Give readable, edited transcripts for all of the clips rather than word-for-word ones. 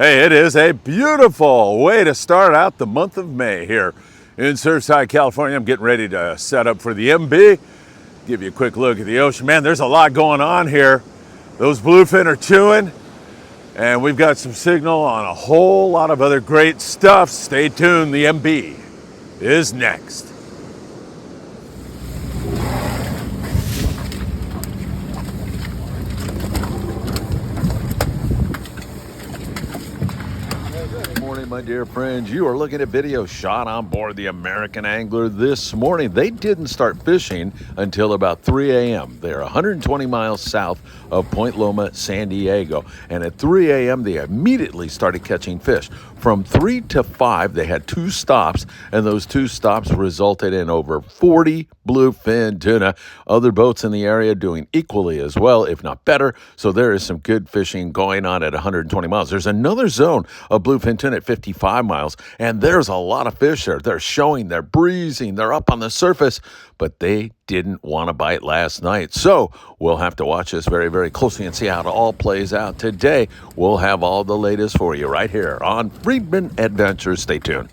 Hey, it is a beautiful way to start out the month of May here in Surfside, California. I'm getting ready to set up for the MB. Give you a quick look at the ocean. Man, there's a lot going on here. Those bluefin are chewing, and we've got some signal on a whole lot of other great stuff. Stay tuned, the MB is next. My dear friends, you are looking at video shot on board the American Angler this morning. They didn't start fishing until about 3 a.m. They're 120 miles south of Point Loma, San Diego. And at 3 a.m., they immediately started catching fish. From 3 to 5, they had 2 stops, and those 2 stops resulted in over 40 bluefin tuna. Other boats in the area doing equally as well, if not better. So there is some good fishing going on at 120 miles. There's another zone of bluefin tuna at 55 miles, and there's a lot of fish there. They're showing, they're breezing, they're up on the surface, but they didn't want to bite last night. So we'll have to watch this very, very closely and see how it all plays out today. We'll have all the latest for you right here on Friedman Adventures. Stay tuned.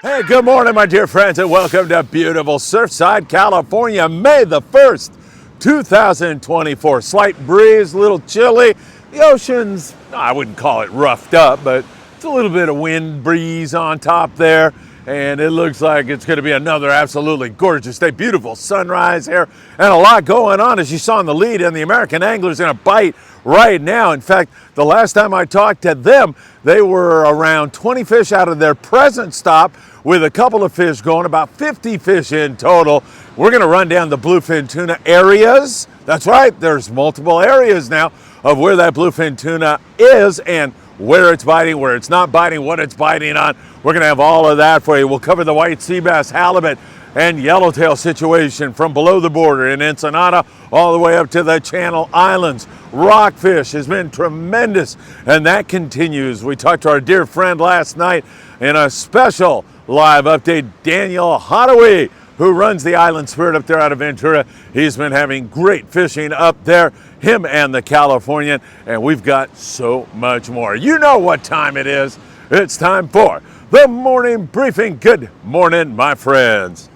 Hey, good morning, my dear friends, and welcome to beautiful Surfside, California, May the 1st, 2024. Slight breeze, a little chilly. The ocean's, I wouldn't call it roughed up, but it's a little bit of wind breeze on top there. And it looks like it's going to be another absolutely gorgeous day. Beautiful sunrise here and a lot going on, as you saw in the lead. And the American Angler's in a bite right now. In fact, the last time I talked to them, they were around 20 fish out of their present stop, with a couple of fish going, about 50 fish in total. We're going to run down the bluefin tuna areas. That's right, there's multiple areas now of where that bluefin tuna is and where it's biting, where it's not biting, what it's biting on. We're going to have all of that for you. We'll cover the white seabass, halibut, and yellowtail situation from below the border in Ensenada all the way up to the Channel Islands. Rockfish has been tremendous, and that continues. We talked to our dear friend last night in a special live update, Daniel Hadaway, who runs the Island Spirit up there out of Ventura. He's been having great fishing up there, him and the Californian, and we've got so much more. You know what time it is. It's time for the morning briefing. Good morning, my friends.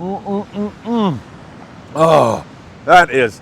Oh, that is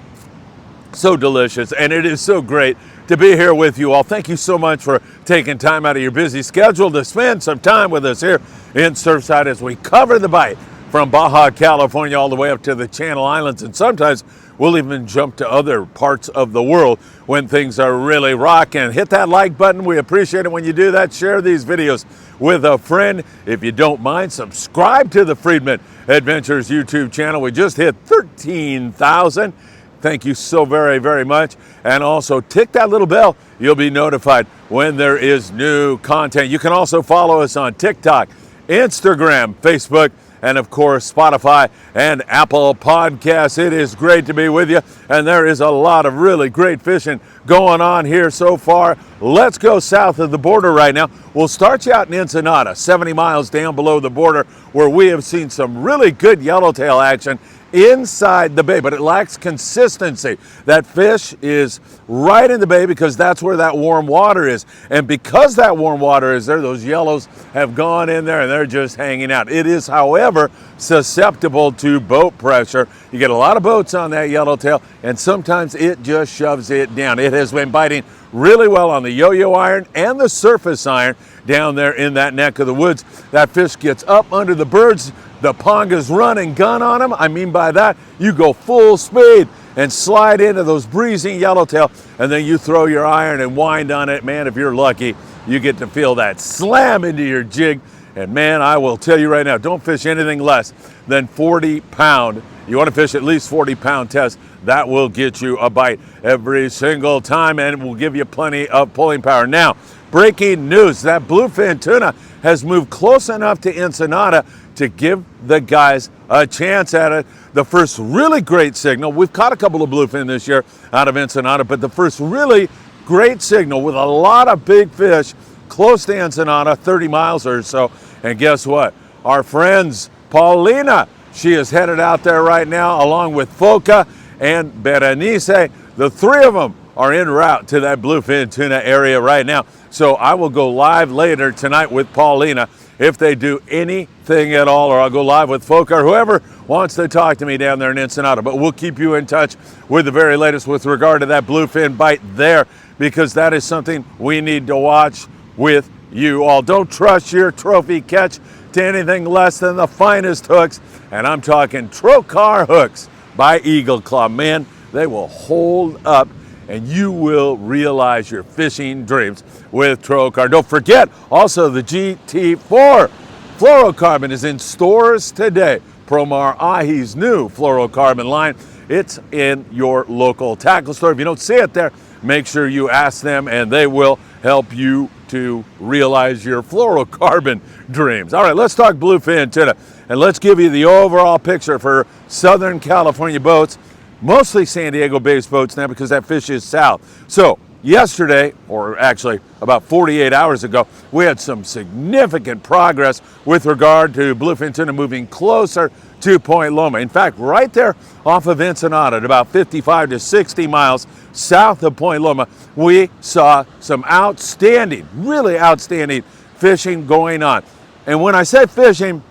so delicious, and it is so great to be here with you all. Thank you so much for taking time out of your busy schedule to spend some time with us here in Surfside as we cover the bite from Baja, California, all the way up to the Channel Islands. And sometimes we'll even jump to other parts of the world when things are really rocking. Hit that like button. We appreciate it when you do that. Share these videos with a friend. If you don't mind, subscribe to the Friedman Adventures YouTube channel. We just hit 13,000. Thank you so very, very much. And also tick that little bell. You'll be notified when there is new content. You can also follow us on TikTok, Instagram, Facebook, and of course, Spotify and Apple Podcasts. It is great to be with you. And there is a lot of really great fishing going on here so far. Let's go south of the border right now. We'll start you out in Ensenada, 70 miles down below the border, where we have seen some really good yellowtail action inside the bay, but it lacks consistency. That fish is right in the bay because that's where that warm water is. And because that warm water is there, those yellows have gone in there and they're just hanging out. It is, however, susceptible to boat pressure. You get a lot of boats on that yellowtail, and sometimes it just shoves it down. It has been biting really well on the yo-yo iron and the surface iron down there in that neck of the woods. That fish gets up under the birds. The pongas run and gun on them. I mean by that, you go full speed and slide into those breezing yellowtail, and then you throw your iron and wind on it. Man, if you're lucky, you get to feel that slam into your jig. And man, I will tell you right now, don't fish anything less than 40 pound. You want to fish at least 40 pound test. That will get you a bite every single time, and it will give you plenty of pulling power. Now, breaking news, that bluefin tuna has moved close enough to Ensenada to give the guys a chance at it. The first really great signal, we've caught a couple of bluefin this year out of Ensenada, but the first really Great signal with a lot of big fish close to Ensenada, 30 miles or so. And guess what? Our friends, Paulina, she is headed out there right now along with Foca and Berenice. The three of them are en route to that bluefin tuna area right now. So I will go live later tonight with Paulina if they do anything at all, or I'll go live with Foca or whoever wants to talk to me down there in Ensenada. But we'll keep you in touch with the very latest with regard to that bluefin bite there, because that is something we need to watch with you all. Don't trust your trophy catch to anything less than the finest hooks, and I'm talking Trokar hooks by Eagle Claw. Man, they will hold up, and you will realize your fishing dreams with Trokar. Don't forget, also the GT4 fluorocarbon is in stores today. Promar Ahi's new fluorocarbon line. It's in your local tackle store. If you don't see it there, make sure you ask them, and they will help you to realize your fluorocarbon dreams. All right, let's talk bluefin tuna, and let's give you the overall picture for Southern California boats, mostly San Diego-based boats now because that fish is south. So yesterday, or actually about 48 hours ago, we had some significant progress with regard to bluefin tuna moving closer to Point Loma. In fact, right there off of Ensenada, at about 55 to 60 miles south of Point Loma, we saw some outstanding, really outstanding fishing going on. And when I say fishing,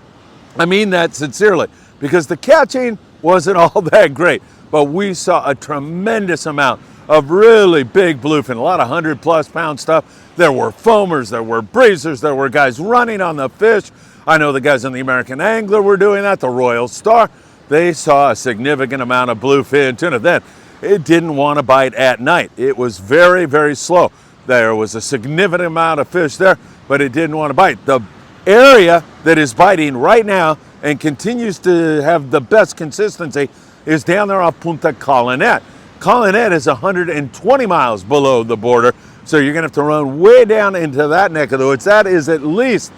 I mean that sincerely, because the catching wasn't all that great, but we saw a tremendous amount of really big bluefin, a lot of 100+ pound stuff. There were foamers, there were breezers, there were guys running on the fish. I know the guys in the American Angler were doing that, the Royal Star. They saw a significant amount of bluefin tuna. Then it didn't want to bite at night. It was very, very slow. There was a significant amount of fish there, but it didn't want to bite. The area that is biting right now and continues to have the best consistency is down there off Punta Colinet. Colinet is 120 miles below the border, so you're gonna have to run way down into that neck of the woods. That is at least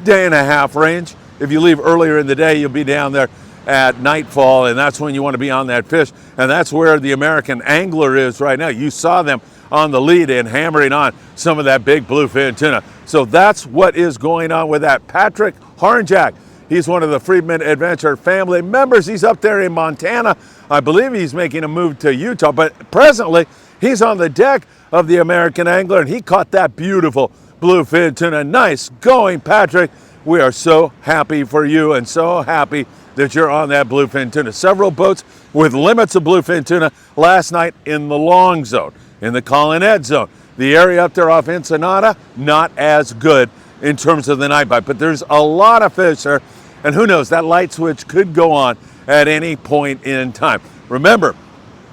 day and a half range. If you leave earlier in the day, you'll be down there at nightfall, and that's when you want to be on that fish. And that's where the American Angler is right now. You saw them on the lead and hammering on some of that big bluefin tuna. So that's what is going on with that. Patrick Harnjack, he's one of the Friedman Adventure family members. He's up there in Montana. I believe he's making a move to Utah, but presently he's on the deck of the American Angler, and he caught that beautiful bluefin tuna. Nice going, Patrick. We are so happy for you and so happy that you're on that bluefin tuna. Several boats with limits of bluefin tuna last night in the long zone, in the Colinet zone. The area up there off Ensenada, not as good in terms of the night bite, but there's a lot of fish there, and who knows, that light switch could go on at any point in time. Remember,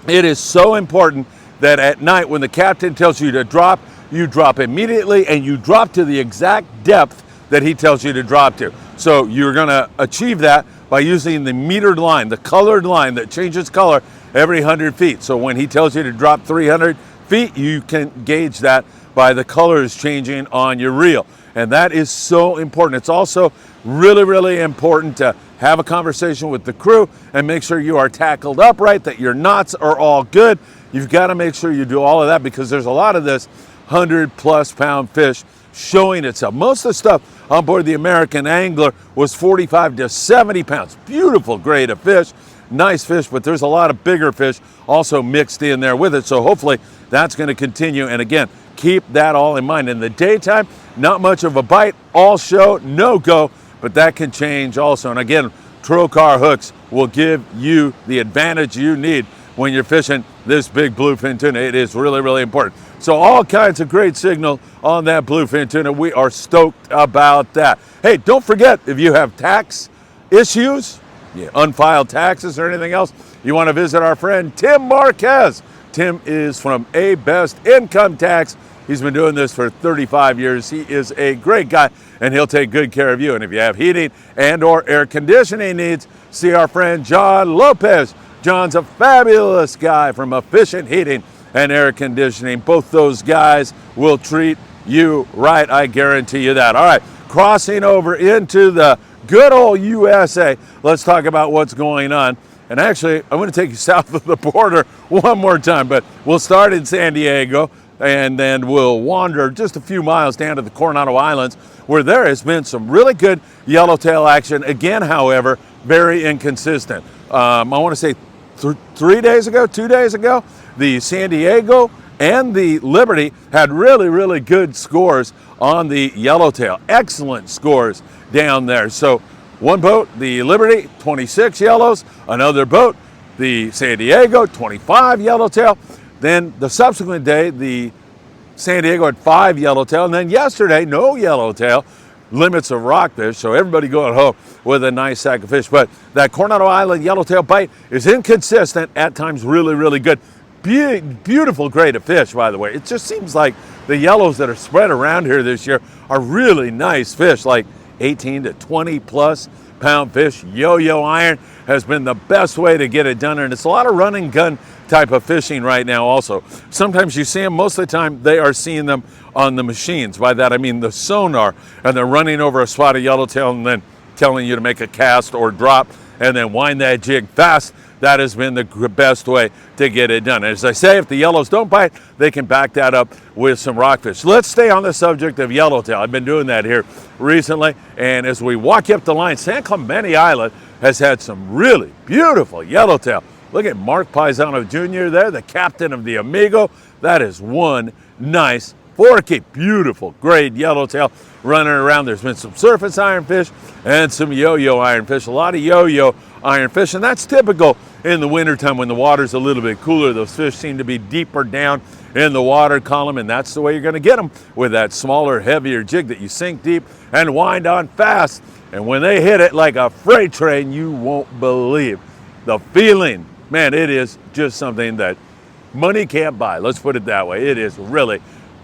it is so important that at night when the captain tells you to drop, you drop immediately, and you drop to the exact depth that he tells you to drop to. So you're gonna achieve that by using the metered line, the colored line that changes color every 100 feet. So when he tells you to drop 300 feet, you can gauge that by the colors changing on your reel. And that is so important. It's also really, really important to have a conversation with the crew and make sure you are tackled upright, that your knots are all good. You've got to make sure you do all of that, because there's a lot of this 100+ pound fish showing itself. Most of the stuff on board the American Angler was 45 to 70 pounds. Beautiful grade of fish, nice fish, but there's a lot of bigger fish also mixed in there with it. So hopefully that's going to continue. And again, keep that all in mind. In the daytime, not much of a bite, all show, no go, but that can change also. And again, Trokar hooks will give you the advantage you need when you're fishing this big bluefin tuna. It is really, really important. So all kinds of great signal on that bluefin tuna. We are stoked about that. Hey, don't forget, if you have tax issues, unfiled taxes or anything else, you want to visit our friend Tim Marquez. Tim is from A Best Income Tax. He's been doing this for 35 years. He is a great guy, and he'll take good care of you. And if you have heating and or air conditioning needs, see our friend John Lopez. John's a fabulous guy from Efficient Heating and Air Conditioning. Both those guys will treat you right, I guarantee you that. All right, crossing over into the good old USA, let's talk about what's going on. And actually, I'm going to take you south of the border one more time, but we'll start in San Diego. and then we'll wander just a few miles down to the Coronado Islands, where there has been some really good yellowtail action. Again, however, very inconsistent. I want to say 2 days ago, the San Diego and the Liberty had really good scores on the yellowtail. Excellent scores down there. So one boat, the Liberty, 26 yellows. Another boat, the San Diego, 25 yellowtail. Then the subsequent day, the San Diego had 5 yellowtail. And then yesterday, no yellowtail. Limits of rockfish, so everybody going home with a nice sack of fish. But that Coronado Island yellowtail bite is inconsistent, at times really good. Beautiful grade of fish, by the way. It just seems like the yellows that are spread around here this year are really nice fish, like 18 to 20 plus pound fish. Yo-yo iron has been the best way to get it done, and it's a lot of run and gun type of fishing right now also. Sometimes you see them, most of the time they are seeing them on the machines. By that I mean the sonar, and they're running over a spot of yellowtail and then telling you to make a cast or drop and then wind that jig fast. That has been the best way to get it done. As I say, if the yellows don't bite, they can back that up with some rockfish. Let's stay on the subject of yellowtail. I've been doing that here recently, and as we walk up the line, San Clemente Island has had some really beautiful yellowtail. Look at Mark Paisano Jr. there, the captain of the Amigo. That is one nice forky, beautiful grade yellowtail running around. There's been some surface ironfish and some yo-yo ironfish, a lot of yo-yo ironfish, and that's typical in the wintertime when the water's a little bit cooler. Those fish seem to be deeper down in the water column, and that's the way you're going to get them, with that smaller, heavier jig that you sink deep and wind on fast. And when they hit it like a freight train, you won't believe the feeling. Man, it is just something that money can't buy. Let's put it that way. It is really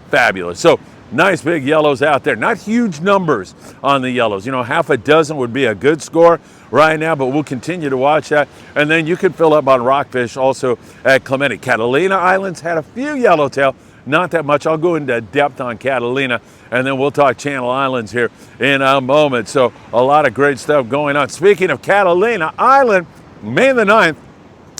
fabulous. So nice big yellows out there. Not huge numbers on the yellows. You know, half a dozen would be a good score right now, but we'll continue to watch that. And then you can fill up on rockfish also at Clemente. Catalina Islands had a few yellowtail, not that much. I'll go into depth on Catalina, and then we'll talk Channel Islands here in a moment. So a lot of great stuff going on. Speaking of Catalina Island, May the 9th,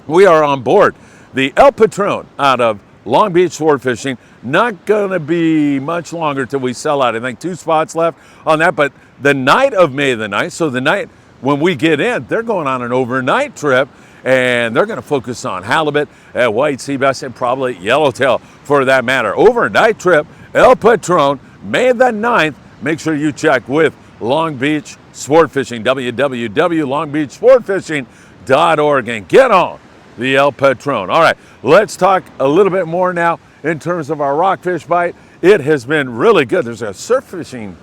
we are on board the El Patron out of Long Beach Sport Fishing. Not going to be much longer till we sell out. I think 2 spots left on that, but the night of May the 9th, so the night when we get in, they're going on an overnight trip, and they're going to focus on halibut, white sea bass, and probably yellowtail for that matter. Overnight trip, El Patron, May the 9th. Make sure you check with Long Beach Sport Fishing, www.longbeachsportfishing.org, and get on the El Patron. All right, let's talk a little bit more now in terms of our rockfish bite. It has been really good. There's a surf fishing.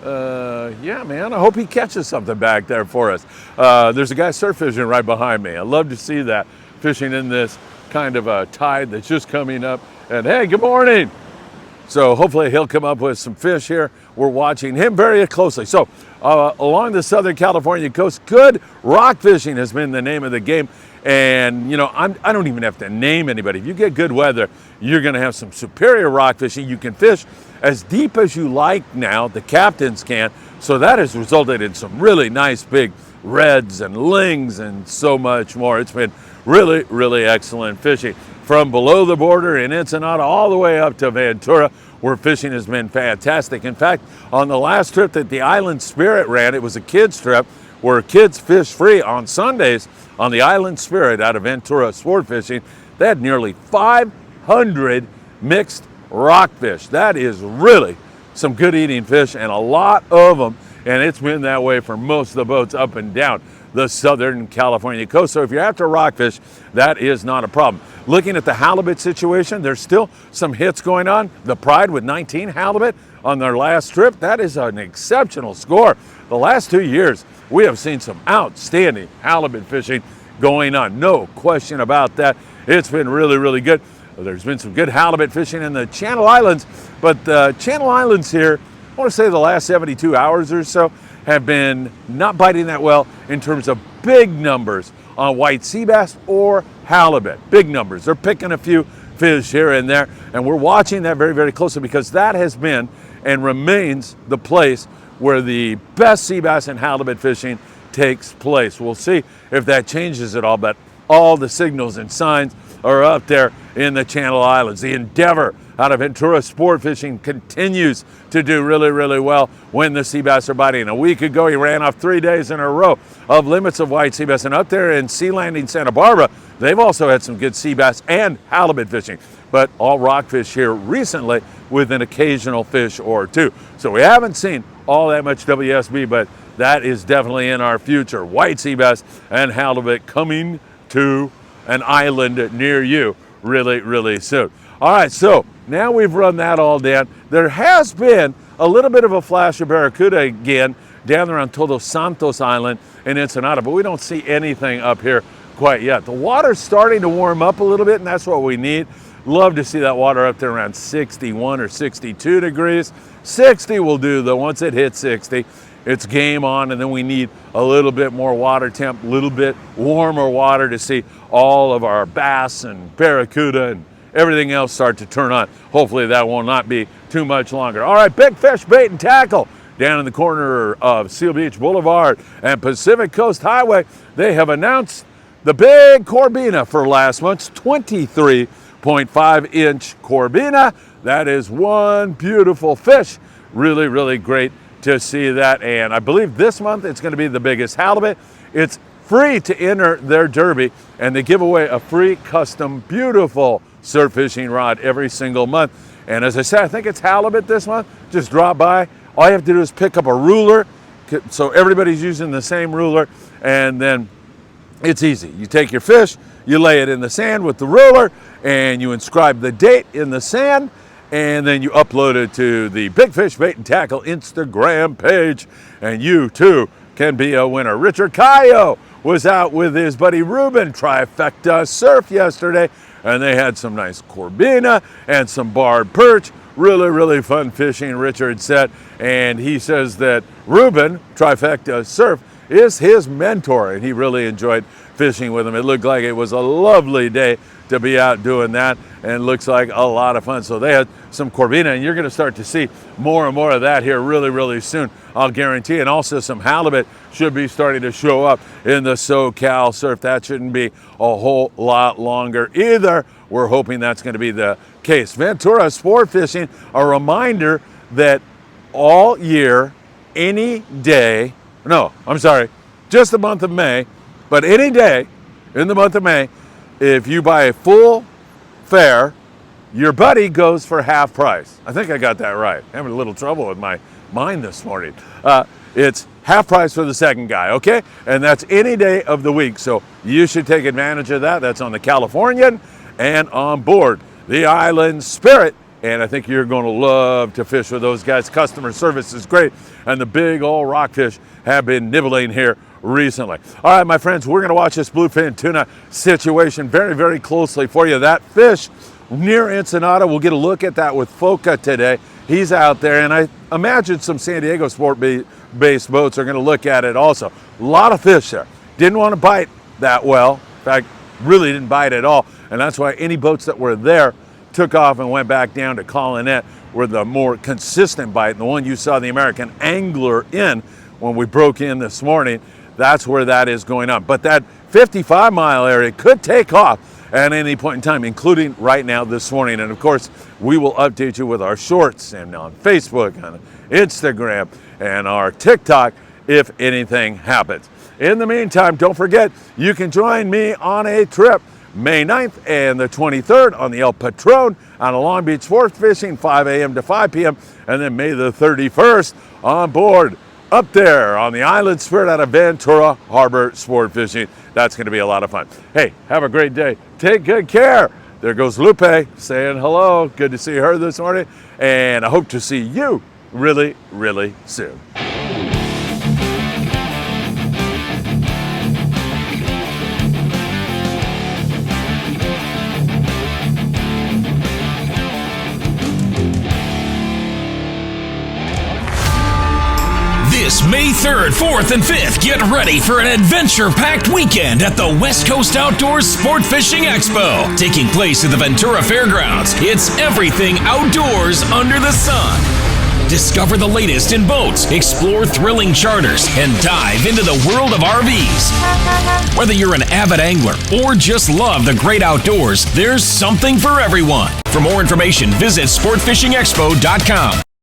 Yeah, man, I hope he catches something back there for us. There's a guy surf fishing right behind me. I love to see that, fishing in this kind of a tide that's just coming up. And hey, good morning. So hopefully he'll come up with some fish here. We're watching him very closely. So along the Southern California coast, good rock fishing has been the name of the game. And, you know, I don't even have to name anybody. If you get good weather, you're going to have some superior rock fishing. You can fish as deep as you like now, the captains can. So that has resulted in some really nice big reds and lings and so much more. It's been really excellent fishing. From below the border in Ensenada all the way up to Ventura, where fishing has been fantastic. In fact, on the last trip that the Island Spirit ran, it was a kids trip where kids fish free on Sundays on the Island Spirit out of Ventura Sport Fishing. They had nearly 500 mixed rockfish. That is really some good eating fish, and a lot of them, and it's been that way for most of the boats up and down the Southern California coast. So if you're after rockfish, that is not a problem. Looking at the halibut situation, there's still some hits going on. The Pride with 19 halibut on their last trip. That is an exceptional score. The last 2 years, we have seen some outstanding halibut fishing going on. No question about that. It's been really good. There's been some good halibut fishing in the Channel Islands, but the Channel Islands here, I want to say the last 72 hours or so, have been not biting that well in terms of big numbers on white sea bass or halibut. Big numbers. They're picking a few fish here and there, and we're watching that very closely, because that has been and remains the place where the best sea bass and halibut fishing takes place. We'll see if that changes at all, but all the signals and signs are up there in the Channel Islands. The Endeavor out of Ventura. Sport fishing continues to do really, really well when the sea bass are biting. A week ago, he ran off 3 days in a row of limits of white sea bass. And up there in Sea Landing, Santa Barbara, they've also had some good sea bass and halibut fishing, but all rockfish here recently with an occasional fish or two. So we haven't seen all that much WSB, but that is definitely in our future. White sea bass and halibut coming to an island near you really, really soon. All right, so now we've run that all down. There has been a little bit of a flash of barracuda again down there on Todos Santos Island in Ensenada, but we don't see anything up here quite yet. The water's starting to warm up a little bit, and that's what we need. Love to see that water up there around 61 or 62 degrees. 60 will do, though. Once it hits 60, it's game on, and then we need a little bit more water temp, a little bit warmer water to see all of our bass and barracuda and everything else start to turn on. Hopefully that will not be too much longer. All right, Big Fish Bait and Tackle down in the corner of Seal Beach Boulevard and Pacific Coast Highway. They have announced the big Corbina for last month's 23.5-inch Corbina. That is one beautiful fish. Really, really great to see that. And I believe this month it's going to be the biggest halibut. It's free to enter their derby, and they give away a free custom beautiful surf fishing rod every single month. And as I said, I think it's halibut this month. Just drop by. All you have to do is pick up a ruler, so everybody's using the same ruler, and then it's easy. You take your fish, you lay it in the sand with the ruler, and you inscribe the date in the sand, and then you upload it to the Big Fish Bait and Tackle Instagram page, and you too can be a winner. Richard Cayo was out with his buddy Ruben, Trifecta Surf, yesterday, and they had some nice Corbina and some barred perch. Really, really fun fishing, Richard said, and he says that Ruben, Trifecta Surf, is his mentor, and he really enjoyed fishing with him. It looked like it was a lovely day to be out doing that, and looks like a lot of fun. So they had some Corbina, and you're going to start to see more and more of that here really, really soon, I'll guarantee. And also some halibut should be starting to show up in the SoCal surf. That shouldn't be a whole lot longer either. We're hoping that's going to be the case. Ventura Sport Fishing, a reminder that all year, any day, just the month of May, but any day in the month of May, if you buy a full fare, your buddy goes for half price. I think I got that right. I'm having a little trouble with my mind this morning. It's half price for the second guy, okay? And that's any day of the week, so you should take advantage of that. That's on the Californian and on board the Island Spirit. And I think you're going to love to fish with those guys. Customer service is great, and the big old rockfish have been nibbling here recently. All right, my friends, we're going to watch this bluefin tuna situation very, very closely for you. That fish near Ensenada, we'll get a look at that with Foca today. He's out there, and I imagine some San Diego sport-based boats are going to look at it also. A lot of fish there. Didn't want to bite that well. In fact, really didn't bite at all, and that's why any boats that were there took off and went back down to Clemente were the more consistent bite. And the one you saw the American angler in when we broke in this morning, that's where that is going on. But that 55-mile area could take off at any point in time, including right now this morning. And of course, we will update you with our shorts and on Facebook, on Instagram, and our TikTok if anything happens. In the meantime, don't forget, you can join me on a trip May 9th and the 23rd on the El Patron on a Long Beach sport fishing, 5 a.m. to 5 p.m. And then May the 31st on board up there on the Island Spirit out of Ventura Harbor sport fishing. That's going to be a lot of fun. Hey, have a great day. Take good care. There goes Lupe saying hello. Good to see her this morning. And I hope to see you really, really soon. This May 3rd, 4th, and 5th, get ready for an adventure-packed weekend at the West Coast Outdoors Sport Fishing Expo, taking place at the Ventura Fairgrounds. It's everything outdoors under the sun. Discover the latest in boats, explore thrilling charters, and dive into the world of RVs. Whether you're an avid angler or just love the great outdoors, there's something for everyone. For more information, visit sportfishingexpo.com.